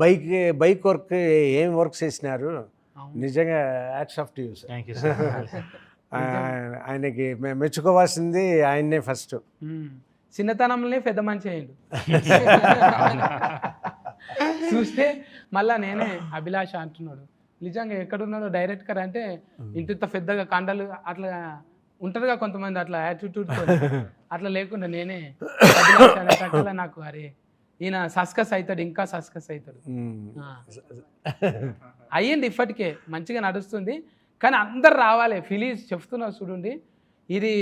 Bike work ఏం work చేసినారు, అవును. నిజంగా hats off to you sir. Thank you sir. ఆయనకి మెచ్చుకోవాల్సింది ఆయన్నే ఫస్ట్. చిన్నతనంలోనే పెద్ద మంచి అయ్యిండు. చూస్తే మళ్ళా నేనే అభిలాష అంటున్నాడు. నిజంగా ఎక్కడున్నాడో డైరెక్ట్గా అంటే ఇంత పెద్దగా కండలు అట్లా ఉంటారుగా కొంతమంది అట్లా యాటిట్యూడ్ అట్లా లేకుండా నేనే అభిలాష అనేటట్లా నాకు అరే ఈయన సస్కస్ అవుతాడు, ఇంకా సస్కస్ అవుతాడు. అయ్యింది ఇప్పటికే మంచిగా నడుస్తుంది. కానీ అందరు రావాలి. ఫిలీజ్ చెప్తున్నా చూడండి, ఇది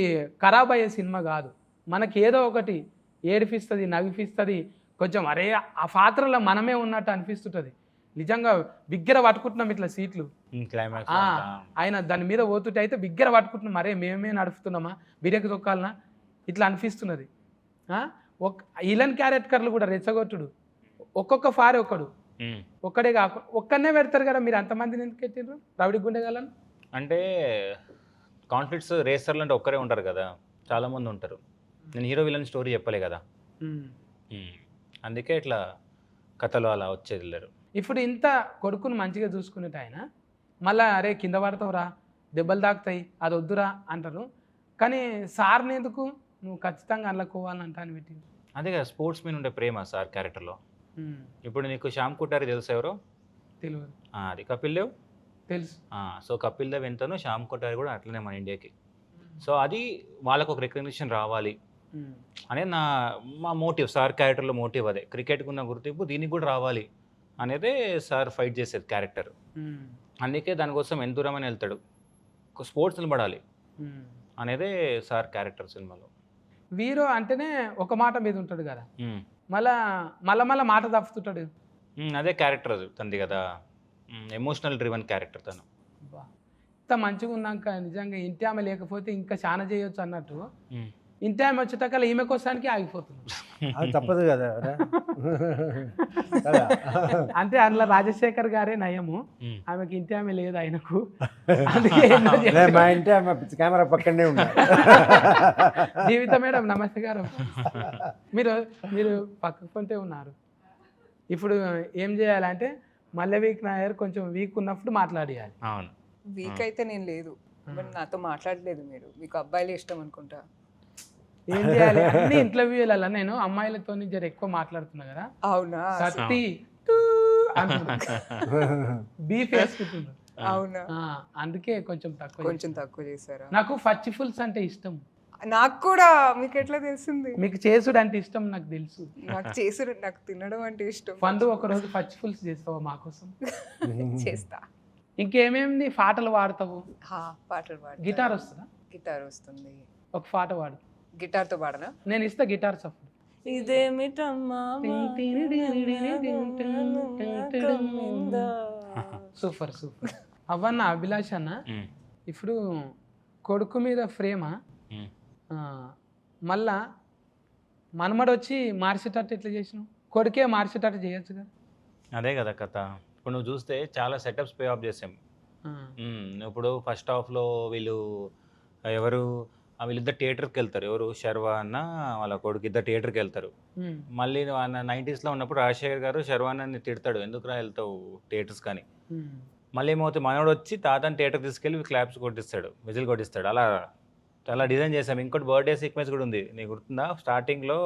ఖరాబ్ అయ్యే సినిమా కాదు. మనకి ఏదో ఒకటి ఏడిపిస్తుంది, నవ్విపిస్తుంది. కొంచెం అరే ఆ పాత్రలో మనమే ఉన్నట్టు అనిపిస్తుంటుంది. నిజంగా బిగ్గర పట్టుకుంటున్నాం ఇట్లా సీట్లు. క్లైమాక్స్ ఆయన దాని మీద పోతుంటే అయితే బిగ్గర పట్టుకుంటున్నాం, అరే మేమే నడుపుతున్నామా, బిరేక్ తొక్కాలనా ఇట్లా అనిపిస్తున్నది. ఇలన్ క్యారెక్టర్లు కూడా రెచ్చగొట్టుడు, ఒక్కొక్క ఫారే ఒక్కడే కాకుండా ఒక్కనే పెడతారు కదా. మీరు అంతమందిని ఎందుకు పెట్టిర్రు రౌడీ గుండెగాలను? అంటే కాన్ఫ్లిక్ట్స్ రేసర్లు అంటే ఒక్కరే ఉంటారు కదా, చాలామంది ఉంటారు. నేను హీరో విలన్ స్టోరీ చెప్పలే కదా, అందుకే ఇట్లా కథలు అలా వచ్చేది వెళ్ళారు. ఇప్పుడు ఇంత కొడుకును మంచిగా చూసుకునేట ఆయన మళ్ళీ అరే కింద పడతావురా, దెబ్బలు తాకుతాయి, అది వద్దురా అంటారు. కానీ సార్ని ఎందుకు నువ్వు ఖచ్చితంగా అందుకోవాలంట అని పెట్టింది. అదే కదా స్పోర్ట్స్ మీద ఉండే ప్రేమ సార్ క్యారెక్టర్లో. ఇప్పుడు నీకు శ్యామ్ కుటారి తెలుసు ఎవరో? తెలియదు. అది కపిల్ దేవ్ తెలుసు. సో కపిల్ దేవ్ ఎంతనో శ్యామ్ కుటారి కూడా అట్లనే మన ఇండియాకి. సో అది వాళ్ళకు ఒక రికగ్నిషన్ రావాలి అనేది మా మోటివ్. సార్ క్యారెక్టర్లో మోటివ్ అదే, క్రికెట్కి ఉన్న గుర్తింపు దీనికి కూడా రావాలి అనేదే సార్ ఫైట్ చేసేది క్యారెక్టర్. అందుకే దానికోసం ఎంత దూరం అని వెళ్తాడు, స్పోర్ట్స్ నిలబడాలి అనేదే సార్ క్యారెక్టర్ సినిమాలో. వీరో అంటేనే ఒక మాట మీద ఉంటాడు కదా, మళ్ళా మాట తప్పుతుంటాడు. అదే క్యారెక్టర్ తంది కదా, ఎమోషనల్ డ్రివెన్ క్యారెక్టర్ తను. ఇంత మంచిగా ఉన్నాక నిజంగా ఇంటి ఆమె లేకపోతే ఇంకా చాలా చేయొచ్చు అన్నట్టు, ఇంటి ఆమె వచ్చేటక్కల ఈమె కోసానికి ఆగిపోతుంది. తప్పదు కదా. అంటే అందులో రాజశేఖర్ గారే నయము, ఆమెకి ఇంటి ఆమె లేదు ఆయనకు. మా ఇంటి ఆమె కెమెరా పక్కనే ఉన్నారు. జీవిత మేడం నమస్తే గారు, మీరు పక్కకుంటే ఉన్నారు. ఇప్పుడు ఏం చేయాలంటే మళ్ళీ వీక్ నాయర్ కొంచెం వీక్ ఉన్నప్పుడు మాట్లాడియాలి. అవును, వీక్ అయితే నేను లేదు, నాతో మాట్లాడలేదు మీరు, మీకు అబ్బాయిలే ఇష్టం అనుకుంటా. ఏం చేయాలి అన్ని ఇంటర్వ్యూలలో నేను అమ్మాయిలతో జర ఎక్కువ మాట్లాడుతున్నా కదా. అవునా? సత్తి బీఫ్ వేసుకుంటున్నా. అవునా? అందుకే కొంచెం తక్కువ చేశారా? నాకు ఫచ్చిఫుల్స్ అంటే ఇష్టం. నాకు కూడా. మీకు ఎట్లా తెలిసింది? మీకు చేసుడు అంటే ఇష్టం నాకు తెలుసు. నాకు తినడం అంటే ఇష్టం. పండు ఒక రోజు ఫచ్చిఫుల్స్ చేస్తావా మా కోసం? చేస్తా. ఇంకేమేమి పాటలు వాడతావు? పాటలు పాడు. గిటార్ వస్తుందా? గిటార్ వస్తుంది. ఒక పాట పాడు. గిటార్తో పాడనా? నేను ఇస్తా గిటార్ సపోర్ట్. ఇదేమిటమ్మా సూపర్ సూపర్. అవన్న అభిలాష్ అన్న, ఇప్పుడు కొడుకు మీద ప్రేమ మళ్ళా మనమడు వచ్చి మార్చేటట్టు ఎట్లా చేసినావు? కొడుకే మార్చేటట్టు చేయొచ్చు కదా. అదే కదా కథ. ఇప్పుడు నువ్వు చూస్తే చాలా సెటప్స్ పే ఆఫ్ చేసాం. ఇప్పుడు ఫస్ట్ హాఫ్లో వీళ్ళిద్దరు థియేటర్కి వెళ్తారు. ఎవరు? శర్వా అన్న వాళ్ళ కొడుకు ఇద్దరు థియేటర్కి వెళ్తారు. మళ్ళీ 90s ఉన్నప్పుడు రాజశేఖర్ గారు శర్వాన్ని తిడతాడు, ఎందుకురా వెళ్తావు థియేటర్స్ కానీ. మళ్ళీ ఏమవుతుంది, మనోడు వచ్చి తాతని థియేటర్ తీసుకెళ్ళి క్లాప్స్ కొట్టిస్తాడు, విజిల్ కొట్టిస్తాడు. అలా చాలా డిజైన్ చేసాం. ఇంకోటి బర్త్డే సీక్వెన్స్ కూడా ఉంది, నీకు గుర్తుందా? స్టార్టింగ్లో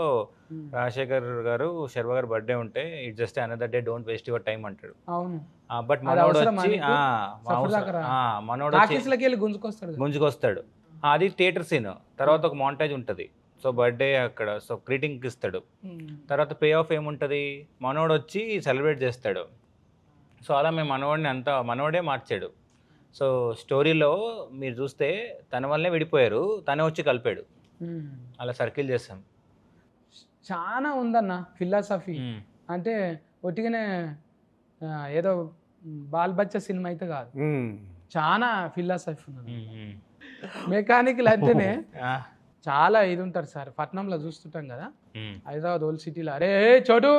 రాజశేఖర్ గారు శర్వా గారు బర్త్డే ఉంటే it just another day, don't waste your time అంటాడు. బట్ మనోడు వచ్చి గుంజుకొస్తాడు. అది థియేటర్ సీన్. తర్వాత ఒక మాంటేజ్ ఉంటుంది. సో బర్త్డే అక్కడ, సో గ్రీటింగ్ ఇస్తాడు. తర్వాత పే ఆఫ్ ఏముంటుంది, మనోడు వచ్చి సెలబ్రేట్ చేస్తాడు. సో అలా మేము మనోడే మార్చాడు. సో స్టోరీలో మీరు చూస్తే తన వల్లే విడిపోయారు, తనే వచ్చి కలిపాడు. అలా సర్కిల్ చేస్తాం. చాలా ఉందన్న ఫిలాసఫీ. అంటే ఒట్టిగానే ఏదో బాల్ బచ్చా సినిమా అయితే కాదు, చాలా ఫిలాసఫీ ఉంది. మెకానికల్ అంటేనే చాలా ఇది ఉంటారు సార్. పట్నంలో చూస్తుంటాం కదా, హైదరాబాద్ ఓల్డ్ సిటీలో, అరే చోటు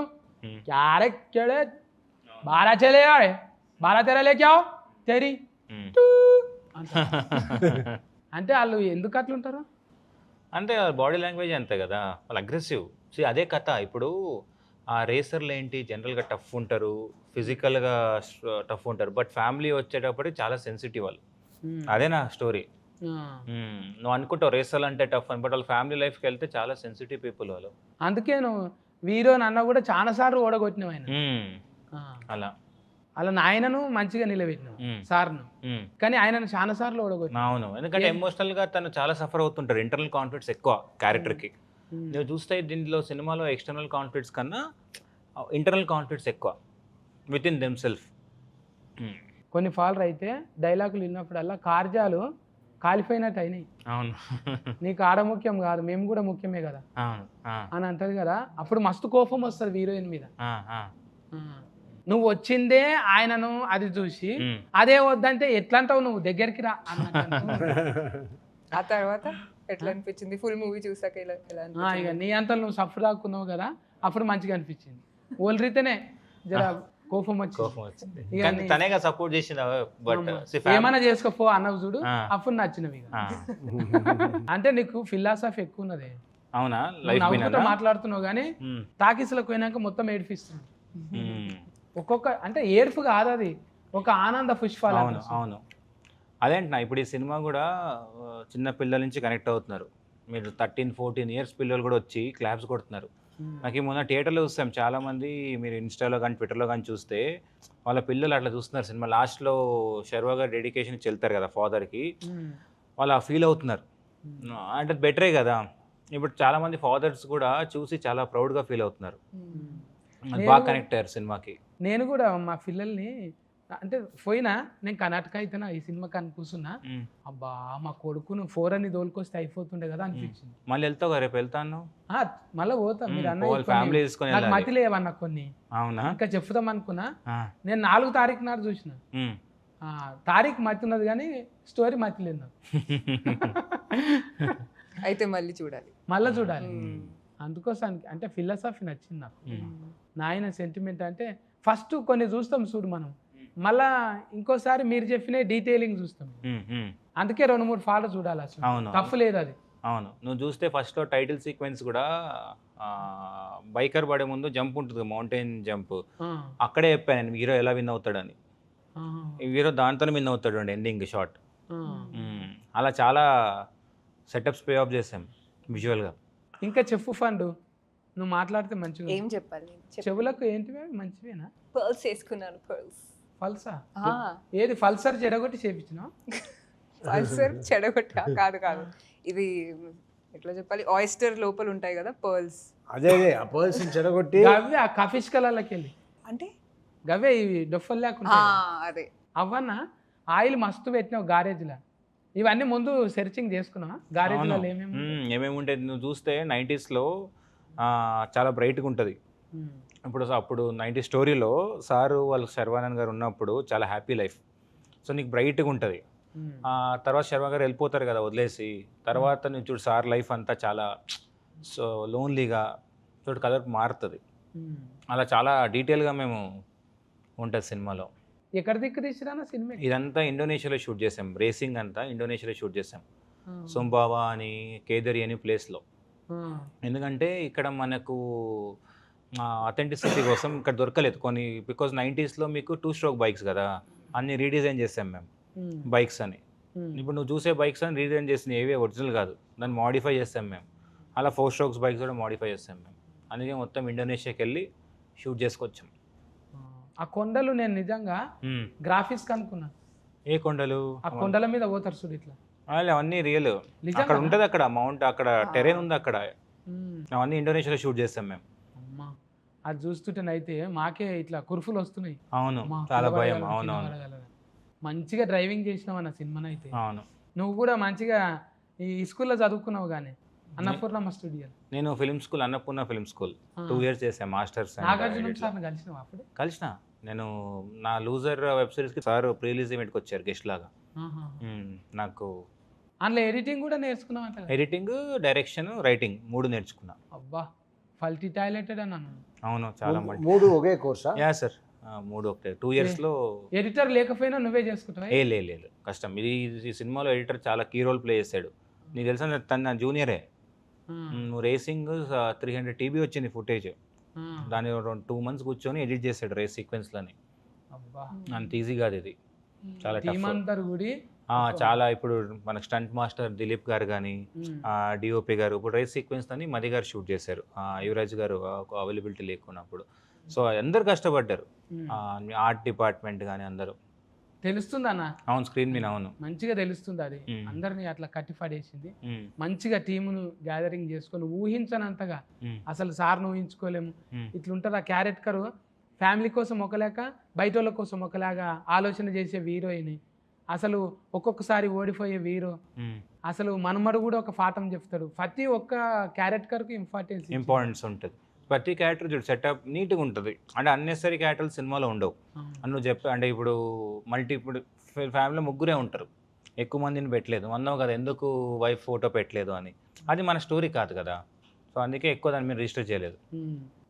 క్యారెక్టరే బారా చలే బారా తెరా లేకావు తెరీ అంటే వాళ్ళు ఎందుకు అట్లుంటారు అంటే బాడీ లాంగ్వేజ్ అంతే కదా, వాళ్ళు అగ్రెసివ్. అదే కథ. ఇప్పుడు ఆ రేసర్లు ఏంటి జనరల్గా టఫ్ ఉంటారు, ఫిజికల్గా టఫ్ ఉంటారు, బట్ ఫ్యామిలీ వచ్చేటప్పటికి చాలా సెన్సిటివ్ వాళ్ళు. అదే నా స్టోరీ. నువ్వు అనుకుంటావు రేసర్లు అంటే టఫ్ అని, బట్ వాళ్ళ ఫ్యామిలీ లైఫ్కి వెళ్తే చాలా సెన్సిటివ్ పీపుల్ వాళ్ళు. అందుకే నువ్వు వీరో అన్న కూడా చాలా సార్లు ఓడగొట్టినావు ఆయన. అలా అలా నాయనను మంచిగా నిలబెట్టినావు సార్ను, కానీ ఆయనను చాలా సార్లు ఓడగొట్టినావు. అవును, ఎందుకంటే ఎమోషనల్గా తను చాలా సఫర్ అవుతుంటారు, ఇంటర్నల్ కాన్ఫ్లిక్ట్స్ ఎక్కువ క్యారెక్టర్కి. నువ్వు చూస్తే దీంట్లో సినిమాలో ఎక్స్టర్నల్ కాన్ఫ్లిక్ట్స్ కన్నా ఇంటర్నల్ కాన్ఫ్లిక్ట్స్ ఎక్కువ విత్ ఇన్ దెమ్ సెల్ఫ్. కొన్ని ఫాల్ర్ అయితే డైలాగులు విన్నప్పుడల్లా కార్జాలు కాలిపోయినట్టు అయినాయి. అవును నీకు ఆడ ముఖ్యం కాదు, మేము కూడా ముఖ్యమే కదా అవును అని అంటది కదా, అప్పుడు మస్తు కోపం వస్తుంది హీరోయిన్ మీద. నువ్వు వచ్చిందే ఆయనను అది చూసి అదే వద్దంటే ఎట్లా అంటావు నువ్వు, దగ్గరికి రా అన్నట్టు. ఆ తర్వాత ఎట్లా అనిపించింది ఫుల్ మూవీ చూసాక? ఎలా ఇక నీ అంతలో నువ్వు సఫర్ దాక్కున్నావు కదా, అప్పుడు మంచిగా అనిపించింది. ఓల్రితేనే జర కోపం వచ్చింది. కానీ తనేగా సపోర్ట్ చేసింది, బట్ ఏమైనా చేసుకోపో అన్నవి చూడు, అప్పుడు నచ్చినవి. అంటే నీకు ఫిలాసఫీ ఎక్కువ ఉన్నది. అవునా? నవ్వుకుంటూ మాట్లాడుతున్నావు కానీ టాకీస్లకు పోయినాక మొత్తం ఏడిపిస్తుంది. ఒక్కొక్క అంటే ఏడుపు కాదు, అది ఒక ఆనంద పుష్పాలు. అవును అవును, అదేంటున్నా. ఇప్పుడు ఈ సినిమా కూడా చిన్న పిల్లల నుంచి కనెక్ట్ అవుతున్నారు. మీరు 13-14 ఇయర్స్ పిల్లలు కూడా వచ్చి క్లాప్స్ కొడుతున్నారు. నాకు ఈ మొన్న థియేటర్లో చూస్తాం చాలామంది, మీరు ఇన్స్టాలో కానీ ట్విట్టర్లో కానీ చూస్తే వాళ్ళ పిల్లలు అట్లా చూస్తున్నారు సినిమా. లాస్ట్లో శర్వా గారు డెడికేషన్ ఇచ్చి వెళ్తారు కదా ఫాదర్కి, వాళ్ళు ఫీల్ అవుతున్నారు. అంటే బెటరే కదా. ఇప్పుడు చాలామంది ఫాదర్స్ కూడా చూసి చాలా ప్రౌడ్గా ఫీల్ అవుతున్నారు. బాగా కనెక్ట్ అయ్యారు సినిమాకి. నేను కూడా మా పిల్లల్ని అంటే పోయినా, నేను కర్ణాటక అయితేనా ఈ సినిమా కానీ కూర్చున్నా, అబ్బా మా కొడుకును 4 అని దోలుకొస్తే అయిపోతుండే కదా అనిపించింది. మళ్ళీ వెళ్తావు రేపు వెళ్తాను, మళ్ళీ పోతా. మీరు ఫ్యామిలీ తీసుకొని నాకు మతి లేవన్నా కొన్ని. అవునా? ఇంకా చెప్తాం అనుకున్నా. నేను 4 తారీఖు నాడు చూసిన, తారీఖు మతి ఉన్నది కానీ స్టోరీ మతి లేదు నాకు. అయితే మళ్ళీ చూడాలి, మళ్ళీ చూడాలి. అందుకోసానికి అంటే ఫిలాసఫీ నచ్చింది నాకు. నాయన సెంటిమెంట్ అంటే ఫస్ట్ కొన్ని చూస్తాం చూడు మనం, మళ్ళా ఇంకోసారి మీరు చెప్పిన డీటెయిలింగ్ చూస్తాం. అందుకే 2-3 ఫాలో చూడాలి అసలు. అవును, తప్పు లేదు అది. అవును, నువ్వు చూస్తే ఫస్ట్లో టైటిల్ సీక్వెన్స్ కూడా బైకర్ పడే ముందు జంప్ ఉంటుంది, మౌంటైన్ జంప్. అక్కడే చెప్పాను నేను హీరో ఎలా విన్ అవుతాడని. హీరో దాంతోనే విన్ అవుతాడు అండి ఎండింగ్ షాట్. అలా చాలా సెటప్స్ పే ఆఫ్ చేసాం విజువల్గా. ఇంకా చెప్పు ఫండ్, నువ్వు మాట్లాడితే మంచిగా. ఏం చెప్పాలి? చెవులకు ఏంటివే మంచివేనా? పర్ల్స్ వేసుకున్నాను. ఫల్సా? ఏది ఫల్సర్ చెడగొట్టి చేపించినా? పల్సర్ చెడగొట్టా? కాదు కాదు, ఇది ఎట్లా చెప్పాలి, ఆయిస్టర్ లోపల ఉంటాయి కదా పర్ల్స్, అదే ఆ పర్ల్స్ చెడగొట్టి గవ్వే ఆ కఫిష్ కలర్లకి వెళ్ళి అంటే గవ్వే ఇవి డొఫల్ లేకుండా అదే అవన్నా ఆయిల్ మస్తు పెట్టినావు గారేజ్లో. ఇవన్నీ ముందు సెర్చింగ్ చేసుకున్నావా గారేజ్లో ఏమేమి ఉంటుంది? నువ్వు చూస్తే 90sలో చాలా బ్రైట్గా ఉంటుంది. అప్పుడు 90 స్టోరీలో సారు వాళ్ళు శర్వానంద్ గారు ఉన్నప్పుడు చాలా హ్యాపీ లైఫ్. సో నీకు బ్రైట్గా ఉంటుంది. తర్వాత శర్వా గారు వెళ్ళిపోతారు కదా వదిలేసి, తర్వాత నేను చూడు సార్ లైఫ్ అంతా చాలా సో లోన్లీగా చూడు కలర్ మారుతుంది. అలా చాలా డీటెయిల్గా మేము ఉంటుంది సినిమాలో. ఎక్కడ దిక్కు తీసిరా సినిమా? ఇదంతా ఇండోనేషియాలో షూట్ చేసాం. రేసింగ్ అంతా ఇండోనేషియాలో షూట్ చేసాం. సోంబావా అని, కేదరి అని ప్లేస్లో. ఎందుకంటే ఇక్కడ మనకు అథెంటిసిటీ కోసం ఇక్కడ దొరకలేదు కొన్ని, బికాజ్ 90sలో మీకు 2-stroke బైక్స్ కదా, అన్ని రీడిజైన్ చేసాం మేము బైక్స్ అని. ఇప్పుడు నువ్వు చూసే బైక్స్ అని రీడిజైన్ చేసిన ఏవే ఒరిజినల్ కాదు, దాన్ని మోడిఫై చేస్తాం మేము. అలా 4 strokes బైక్స్ కూడా మోడిఫై చేస్తాం మేము. అందుకే మొత్తం ఇండోనేషియాకి వెళ్ళి షూట్ చేసుకొచ్చాం. ఆ కొండలు నేను నిజంగా గ్రాఫిక్స్ అనుకున్నా. ఏ కొండలు? ఆ కొండల మీద పోతారు చూడు ఇట్లా, అవన్నీ రియల్. అక్కడ ఉంటుంది, అక్కడ మౌంట్, అక్కడ టెరెన్ ఉంది అక్కడ. అవన్నీ ఇండోనేషియాలో షూట్ చేస్తాం మేము. అమ్మా అది చూస్తుంటేనైతే మాకే ఇట్లా కురుఫులు వస్తున్నాయి. అవును, చాలా భయం. అవును, మంచిగా డ్రైవింగ్ చేసినావు అన్న సినిమానైతే. అవును, నువ్వు కూడా మంచిగా ఈ స్కూల్లో చదువుకున్నావు కానీ అన్నపూర్ణమ్మ స్టూడియో. నేను film school, Annapurna film school 2 years చేశాను మాస్టర్స్. నాగార్జున సార్ని కలిసినావు అప్పుడు? కలిసిన. నేను నా లూజర్ వెబ్ సిరీస్కి సార్ ప్రీ రిలీజ్ ఈవెంట్కి వచ్చారు గెస్ట్ లాగా. నాకు అందులో ఎడిటింగ్ కూడా నేర్చుకున్నావు అంట? ఎడిటింగ్, డైరెక్షన్, రైటింగ్ 3 నేర్చుకున్నా. అబ్బా ఫల్టీ టాలెంటెడ్ అన్నాను. అవును, చాలా 3 ఒకే కోర్సా? యా సార్, 3 ఒకటే. 2 yearsలో. ఎడిటర్ లేకపోయినా నువ్వే చేసుకుంటావా? లేదు, కష్టం. ఈ సినిమాలో ఎడిటర్ చాలా కీ రోల్ ప్లే చేశాడు. నీకు తెలుసా, తను నా జూనియరే. నువ్వు రేసింగ్ 300 TB వచ్చింది ఫుటేజ్. దాని 2 months కూర్చొని ఎడిట్ చేశాడు రేస్ సీక్వెన్స్లని. అబ్బా అంత ఈజీ కాదు ఇది, చాలా టీమ్ టఫ్. అందరు కూడా చాలా ఇప్పుడు మన స్టంట్ మాస్టర్ దిలీప్ గారు కానీ డిఓపి గారు ఇప్పుడు రేస్ సీక్వెన్స్ అని మది గారు షూట్ చేశారు, యువరాజ్ గారు అవైలబిలిటీ లేకున్నప్పుడు. సో అందరు కష్టపడ్డారు, ఆర్ట్ డిపార్ట్మెంట్ కానీ అందరూ. తెలుస్తుంది అన్న, అవును స్క్రీన్ మీద అవును. మంచిగా తెలుస్తుంది అది. అందరినీ అట్లా కట్టిపడేసింది. మంచిగా టీమును గ్యాదరింగ్ చేసుకొని ఊహించనంతగా, అసలు సార్ను ఊహించుకోలేము. ఇట్లుంటారు ఆ క్యారెక్టర్, ఫ్యామిలీ కోసం ఒకలేక బయట వాళ్ళ కోసం ఒకలాగా ఆలోచన చేసే హీరోయిన్, అసలు ఒక్కొక్కసారి ఓడిపోయే హీరో, అసలు మనమడు కూడా ఒక పాఠం చెప్తాడు. ప్రతి ఒక్క క్యారెక్టర్కి ఇంపార్టెన్స్ ఉంటుంది. ప్రతి క్యారెక్టర్ చూడు సెటప్ నీట్గా ఉంటుంది, అంటే అన్నెసరీ క్యారెక్టర్లు సినిమాలో ఉండవు అని నువ్వు చెప్పా. అంటే ఇప్పుడు ఇప్పుడు ఫ్యామిలీలో ముగ్గురే ఉంటారు, ఎక్కువ మందిని పెట్టలేదు అన్నావు కదా, ఎందుకు వైఫ్ ఫోటో పెట్టలేదు అని. అది మన స్టోరీ కాదు కదా, సో అందుకే ఎక్కువ దాన్ని మీరు రిజిస్టర్ చేయలేదు.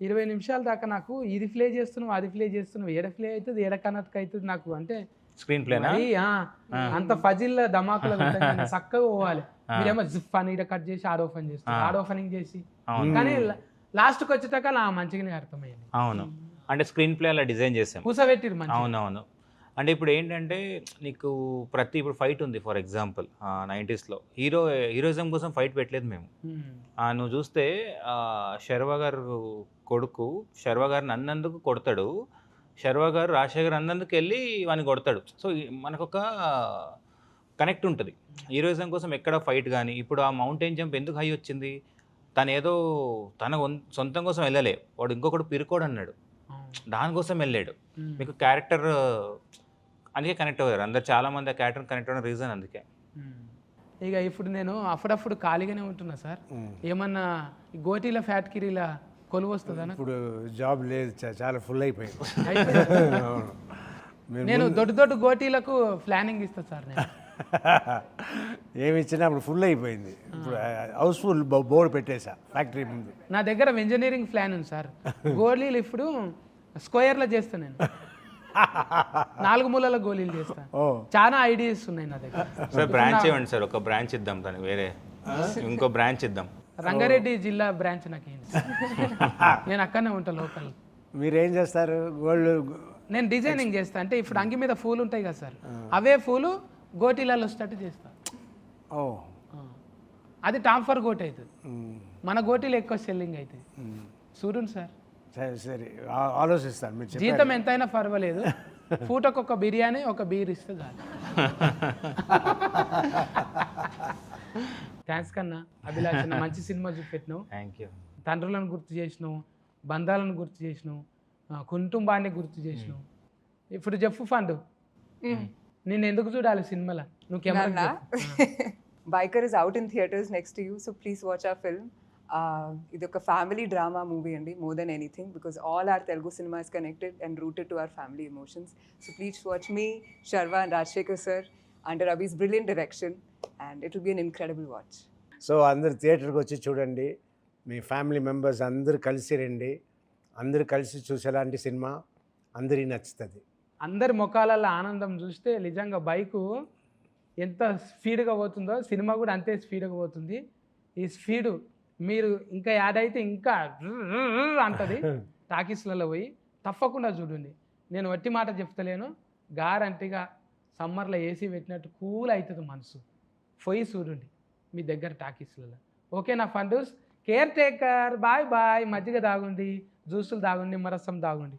20 నిమిషాల దాకా నాకు ఇది ప్లే చేస్తున్నావు అది ప్లే చేస్తున్నావు, ఏడ ప్లే అవుతుంది ఏడ కనెక్ట్ అవుతుంది నాకు అంటే స్క్రీన్ ప్లేనా అంత ఫజిల్ ధమాకులు చక్కగా పోవాలి. మీరేమో జిప్ అని ఇక్కడ కట్ చేసి ఆడ్ ఓపెన్ చేస్తారు, ఆడ్ ఓపెనింగ్ చేసి, కానీ లాస్ట్కి వచ్చేటాక మంచిగానే అర్థమైంది. అవును, అంటే స్క్రీన్ ప్లే అలా డిజైన్ చేసాం, కూసబెట్టిరు. అవునవును. అంటే ఇప్పుడు ఏంటంటే నీకు ఇప్పుడు ఫైట్ ఉంది ఫర్ ఎగ్జాంపుల్ 90s హీరోయిజం కోసం ఫైట్ పెట్టలేదు మేము. నువ్వు చూస్తే శర్వా గారు కొడుకు శర్వా గారిని అన్నందుకు కొడతాడు, శర్వా గారు రాజశేఖర్ అన్నందుకు వెళ్ళి వాడిని కొడతాడు. సో మనకొక కనెక్ట్ ఉంటుంది. హీరోయిజం కోసం ఎక్కడ ఫైట్ కానీ, ఇప్పుడు ఆ మౌంటైన్ జంప్ ఎందుకు హై వచ్చింది, తను ఏదో తన సొంతం కోసం వెళ్ళలే, వాడు ఇంకొకటి పిరుకోడు అన్నాడు, దానికోసం వెళ్ళాడు. మీకు క్యారెక్టర్ అందుకే కనెక్ట్ అయ్యారు అందరు, చాలా మంది ఆ క్యారెక్టర్ కనెక్ట్ అవ్వడం రీజన్ అందుకే. ఇక ఇప్పుడు నేను అప్పుడప్పుడు ఖాళీగానే ఉంటున్నా సార్, ఏమన్నా గోటీల ఫ్యాక్టరీల కొలువు వస్తుందా? ఇప్పుడు జాబ్ లేదు, చాలా ఫుల్ అయిపోయింది. నేను దొడ్డు గోటీలకు ప్లానింగ్ ఇస్తా సార్. నేను ఏమి ఇచ్చినా అప్పుడు ఫుల్ అయిపోయింది. ఇప్పుడు హౌస్ఫుల్ బోర్డు పెట్టేసా ఫ్యాక్టరీ ముందు. నా దగ్గర ఇంజనీరింగ్ ప్లాన్ ఉంది సార్, గోళీలు ఇప్పుడు స్క్వేర్లో చేస్తాను నేను, 4 మూలల గోళీలు చేస్తాను. చాలా ఐడియాస్ ఉన్నాయి నా దగ్గర. సార్ బ్రాంచ్ ఇవ్వండి సార్, ఒక బ్రాంచ్ ఇద్దాం, దానికి వేరే ఇంకో బ్రాంచ్ ఇద్దాం. రంగారెడ్డి జిల్లా బ్రాంచ్ నాకు నేను అక్కడనే ఉంటా లోకల్. మీరేం చేస్తారు? గోల్డ్ నేను డిజైనింగ్ చేస్తా, అంటే ఇప్పుడు అంగి మీద పూలు ఉంటాయి కదా సార్, అవే పూలు గోటీలలో వచ్చేటట్టు చేస్తా. అది టాంఫర్ గోటి అవుతుంది, మన గోటీలు ఎక్కువ సెల్లింగ్ అవుతుంది. చూడండి సార్. సరే సరే ఆలోచిస్తాను. మీరు జీతం ఎంతైనా పర్వాలేదు, పూటకు ఒక బిర్యానీ ఒక బీర్ ఇస్తే చాలు. థ్యాంక్స్ కన్నా అభిలాష్, మంచి సినిమా చూపెట్టినావు. Thank you. తండ్రులను గుర్తు చేసినావు, బంధాలను గుర్తు చేసినావు, కుటుంబాన్ని గుర్తు చేసినావు. ఇప్పుడు చెప్పు ఫండ్, నేను ఎందుకు చూడాలి సినిమాలో? నువ్వు camera biker is out in theatres next to you, so please watch our film. ఇది ఒక ఫ్యామిలీ డ్రామా మూవీ అండి, more than anything, because all our Telugu cinema is connected and rooted to our family emotions. So please watch me, Sharwa and Rajasekhar sir under Abhi's brilliant direction, and it will be an incredible watch. So అందరు థియేటర్కి వచ్చి చూడండి, మీ family members అందరూ కలిసి రండి, అందరూ కలిసి చూసేలాంటి cinema అందరికీ నచ్చుతుంది. అందరి ముఖాలలో ఆనందం చూస్తే నిజంగా బైకు ఎంత స్పీడ్గా పోతుందో సినిమా కూడా అంతే స్పీడ్గా పోతుంది. ఈ స్పీడు మీరు ఇంకా యాడ్ అయితే ఇంకా అంటది టాకీస్లలో పోయి, తప్పకుండా చూడండి. నేను వట్టి మాట చెప్తలేను, గ్యారంటీగా సమ్మర్లో ఏసీ పెట్టినట్టు కూల్ అవుతుంది మనసు. పోయి చూడండి మీ దగ్గర టాకీస్లలో. ఓకే నా ఫండూస్, కేర్ టేకర్, బాయ్ బాయ్. మజ్జిగ తాగుండి, జ్యూసులు తాగుండి, నిమ్మరసం తాగుండి.